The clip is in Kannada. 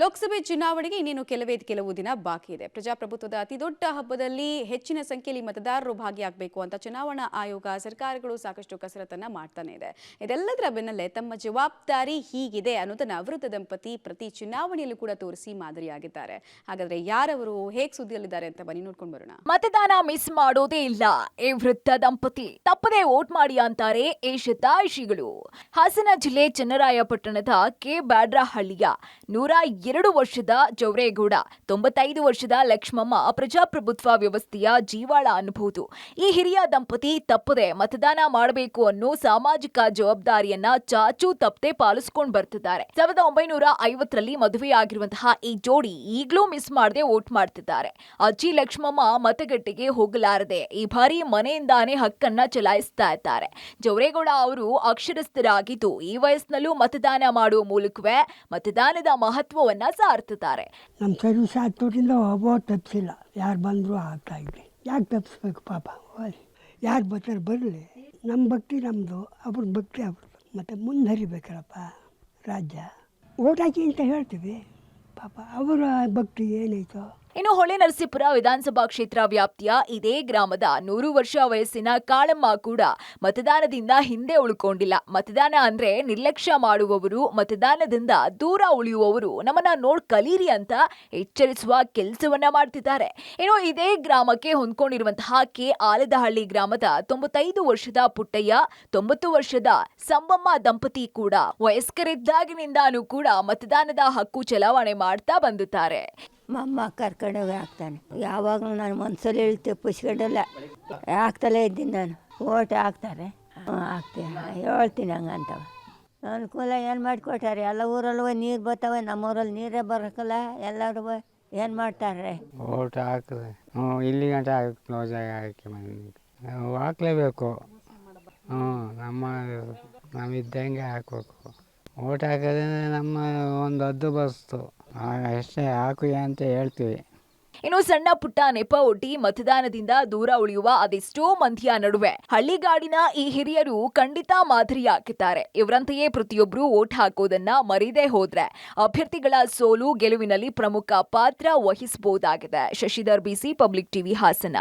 ಲೋಕಸಭೆ ಚುನಾವಣೆಗೆ ಇನ್ನೇನು ಕೆಲವು ದಿನ ಬಾಕಿ ಇದೆ. ಪ್ರಜಾಪ್ರಭುತ್ವದ ಅತಿದೊಡ್ಡ ಹಬ್ಬದಲ್ಲಿ ಹೆಚ್ಚಿನ ಸಂಖ್ಯೆಯಲ್ಲಿ ಮತದಾರರು ಭಾಗಿಯಾಗಬೇಕು ಅಂತ ಚುನಾವಣಾ ಆಯೋಗ ಸರ್ಕಾರಗಳು ಸಾಕಷ್ಟು ಕಸರತ್ತನ್ನ ಮಾಡ್ತಾನೆ ಇದೆ. ಇದೆಲ್ಲದರ ಬೆನ್ನಲ್ಲೇ ತಮ್ಮ ಜವಾಬ್ದಾರಿ ಹೀಗಿದೆ ಅನ್ನೋದನ್ನ ವೃದ್ಧ ದಂಪತಿ ಪ್ರತಿ ಚುನಾವಣೆಯಲ್ಲೂ ಕೂಡ ತೋರಿಸಿ ಮಾದರಿಯಾಗಿದ್ದಾರೆ. ಹಾಗಾದ್ರೆ ಯಾರವರು ಹೇಗೆ ಸುದ್ದಿಯಲ್ಲಿದ್ದಾರೆ ಅಂತ ಬನ್ನಿ ನೋಡ್ಕೊಂಡು ಬರೋಣ. ಮತದಾನ ಮಿಸ್ ಮಾಡೋದೇ ಇಲ್ಲ ಈ ವೃದ್ಧ ದಂಪತಿ. ತಪ್ಪದೇ ವೋಟ್ ಮಾಡಿ ಅಂತಾರೆ ಈ ಶತಾಯುಷಿಗಳು. ಹಾಸನ ಜಿಲ್ಲೆ ಚನ್ನರಾಯಪಟ್ಟಣದ ಕೆ ಬ್ಯಾಡ್ರಹಳ್ಳಿಯ 102 ವರ್ಷದ ಜವರೇಗೌಡ, 95 ವರ್ಷದ ಲಕ್ಷ್ಮಮ್ಮ ಪ್ರಜಾಪ್ರಭುತ್ವ ವ್ಯವಸ್ಥೆಯ ಜೀವಾಳ ಅನ್ನಬಹುದು. ಈ ಹಿರಿಯ ದಂಪತಿ ತಪ್ಪದೆ ಮತದಾನ ಮಾಡಬೇಕು ಅನ್ನೋ ಸಾಮಾಜಿಕ ಜವಾಬ್ದಾರಿಯನ್ನ ಚಾಚೂ ತಪ್ಪದೆ ಪಾಲಿಸಿಕೊಂಡು ಬರ್ತಿದ್ದಾರೆ. 1950ರಲ್ಲಿ ಮದುವೆಯಾಗಿರುವಂತಹ ಈ ಜೋಡಿ ಈಗಲೂ ಮಿಸ್ ಮಾಡದೆ ವೋಟ್ ಮಾಡ್ತಿದ್ದಾರೆ. ಅಜ್ಜಿ ಲಕ್ಷ್ಮಮ್ಮ ಮತಗಟ್ಟೆಗೆ ಹೋಗಲಾರದೆ ಈ ಬಾರಿ ಮನೆಯಿಂದಾನೇ ಹಕ್ಕನ್ನ ಚಲಾಯಿಸ್ತಾ ಇದ್ದಾರೆ. ಜವರೇಗೌಡ ಅವರು ಅಕ್ಷರಸ್ಥರಾಗಿದ್ದು ಈ ವಯಸ್ಸಿನಲ್ಲೂ ಮತದಾನ ಮಾಡುವ ಮೂಲಕವೇ ಮತದಾನದ ಮಹತ್ವವನ್ನ ಸಾರ್ತಿದ್ದಾರೆ. ನಮ್ಮ ಸರ್ವಿಸ್ ಆಗ್ತೋದ್ರಿಂದ ಒಬ್ಬ ತಪ್ಪಿಸಿಲ್ಲ, ಯಾರು ಬಂದರೂ ಆಗ್ತಾ ಇದ್ವಿ. ಯಾಕೆ ತಪ್ಪಿಸ್ಬೇಕು ಪಾಪ, ಯಾರು ಬರ್ತಾರೆ ಬರಲಿ. ನಮ್ಮ ಭಕ್ತಿ ನಮ್ಮದು, ಅವ್ರ ಭಕ್ತಿ ಅವ್ರದ್ದು. ಮತ್ತು ಮುಂದರಿಬೇಕಲ್ಲಪ್ಪ ರಾಜ್ಯ. ಓಟ್ ಹಾಕಿ ಅಂತ ಹೇಳ್ತೀವಿ, ಪಾಪ ಅವರ ಭಕ್ತಿ ಏನೈತೋ. ಇನ್ನು ಹೊಳೆನರಸೀಪುರ ವಿಧಾನಸಭಾ ಕ್ಷೇತ್ರ ವ್ಯಾಪ್ತಿಯ ಇದೇ ಗ್ರಾಮದ 100 ವರ್ಷ ವಯಸ್ಸಿನ ಕಾಳಮ್ಮ ಕೂಡ ಮತದಾನದಿಂದ ಹಿಂದೆ ಉಳ್ಕೊಂಡಿಲ್ಲ. ಮತದಾನ ಅಂದ್ರೆ ನಿರ್ಲಕ್ಷ್ಯ ಮಾಡುವವರು, ಮತದಾನದಿಂದ ದೂರ ಉಳಿಯುವವರು ನಮ್ಮನ್ನ ನೋಡ್ ಕಲೀರಿ ಅಂತ ಎಚ್ಚರಿಸುವ ಕೆಲಸವನ್ನ ಮಾಡ್ತಿದ್ದಾರೆ. ಇನ್ನು ಇದೇ ಗ್ರಾಮಕ್ಕೆ ಹೊಂದ್ಕೊಂಡಿರುವಂತಹ ಕೆ ಆಲದಹಳ್ಳಿ ಗ್ರಾಮದ 95 ವರ್ಷದ ಪುಟ್ಟಯ್ಯ, 90 ವರ್ಷದ ಸಂಬಮ್ಮ ದಂಪತಿ ಕೂಡ ವಯಸ್ಕರಿದ್ದಾಗಿನಿಂದಾನೂ ಕೂಡ ಮತದಾನದ ಹಕ್ಕು ಚಲಾವಣೆ ಮಾಡ್ತಾ ಬಂದಿದ್ದಾರೆ. ಮಮ್ಮ ಕರ್ಕೊಂಡೋಗಿ ಹಾಕ್ತಾನೆ. ಯಾವಾಗಲೂ ನಾನು ಮನಸ್ಸಲ್ಲಿ ತಪ್ಪಿಸ್ಕೊಂಡಲ್ಲ, ಹಾಕ್ತಲೇ ಇದ್ದೀನಿ ನಾನು. ಓಟ್ ಹಾಕ್ತಾರೆ, ಹಾಕ್ತೀನಿ, ಹೇಳ್ತೀನಿ ಹಂಗಂತವ. ಅನುಕೂಲ ಏನು ಮಾಡಿಕೊಟ್ಟಾರೆ. ಎಲ್ಲ ಊರಲ್ಲೂ ನೀರು ಬರ್ತಾವೆ, ನಮ್ಮೂರಲ್ಲಿ ನೀರೇ ಬರೋಕ್ಕಲ್ಲ. ಎಲ್ಲರೂ ಏನು ಮಾಡ್ತಾರೆ, ಓಟ್ ಹಾಕಿದ್ರೆ ಇಲ್ಲಿ ಗಂಟೆ ಕ್ಲೋಸ್ ಆಗಿ ಹಾಕಿ ನಾವು ಹಾಕ್ಲೇಬೇಕು. ನಮ್ಮಿದ್ದಂಗೆ ಹಾಕಬೇಕು. ಓಟ್ ಹಾಕೋದ್ರೆ ನಮ್ಮ ಒಂದು ಹದ್ದು ಬಸ್ತು ಅಷ್ಟೇ, ಹಾಕು ಅಂತ ಹೇಳ್ತೀವಿ. ಇನ್ನು ಸಣ್ಣ ಪುಟ್ಟ ನೆಪ ಒಡ್ಡಿ ಮತದಾನದಿಂದ ದೂರ ಉಳಿಯುವ ಅದೆಷ್ಟೋ ಮಂದಿಯ ನಡುವೆ ಹಳ್ಳಿಗಾಡಿನ ಈ ಹಿರಿಯರು ಖಂಡಿತ ಮಾದರಿಯಾಗಿದ್ದಾರೆ. ಇವರಂತೆಯೇ ಪ್ರತಿಯೊಬ್ಬರು ವೋಟ್ ಹಾಕೋದನ್ನ ಮರೀದೇ ಹೋದ್ರೆ ಅಭ್ಯರ್ಥಿಗಳ ಸೋಲು ಗೆಲುವಿನಲ್ಲಿ ಪ್ರಮುಖ ಪಾತ್ರ ವಹಿಸಬಹುದಾಗಿದೆ. Shashidhar BC, public TV, Hassan.